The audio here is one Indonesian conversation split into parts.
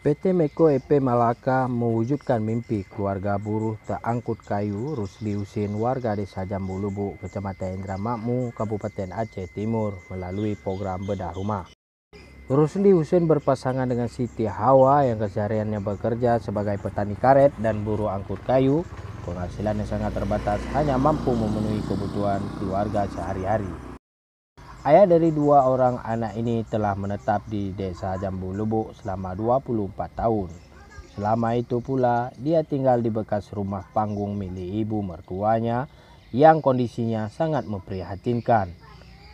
PT Meko EP Malaka mewujudkan mimpi keluarga buruh terangkut kayu Rusli Husin warga Desa Jambu Lubuk, Kecamatan Indramayu, Kabupaten Aceh Timur melalui program bedah rumah. Rusli Husin berpasangan dengan Siti Hawa yang kesehariannya bekerja sebagai petani karet dan buruh angkut kayu. Penghasilannya sangat terbatas, hanya mampu memenuhi kebutuhan keluarga sehari-hari. Ayah dari dua orang anak ini telah menetap di Desa Jambu Lubuk selama 24 tahun. Selama itu pula, dia tinggal di bekas rumah panggung milik ibu mertuanya yang kondisinya sangat memprihatinkan.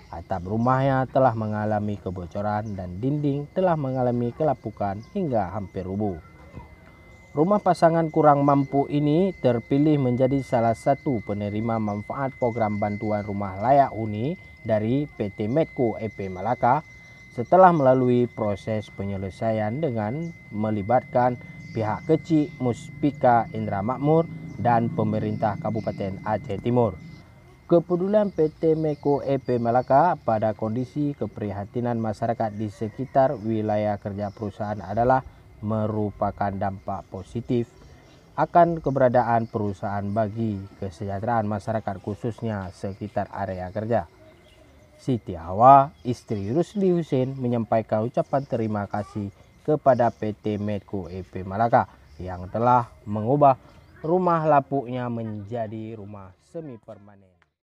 Atap rumahnya telah mengalami kebocoran dan dinding telah mengalami kelapukan hingga hampir rubuh. Rumah pasangan kurang mampu ini terpilih menjadi salah satu penerima manfaat program bantuan rumah layak huni dari PT Meko EP Malaka setelah melalui proses penyelesaian dengan melibatkan pihak kecil Muspika Indramakmur dan pemerintah Kabupaten Aceh Timur. Kepedulian PT Meko EP Malaka pada kondisi keprihatinan masyarakat di sekitar wilayah kerja perusahaan adalah merupakan dampak positif akan keberadaan perusahaan bagi kesejahteraan masyarakat khususnya sekitar area kerja. Siti Hawa, istri Rusli Husin, menyampaikan ucapan terima kasih kepada PT Meko EP Malaka yang telah mengubah rumah lapuknya menjadi rumah semi permanen.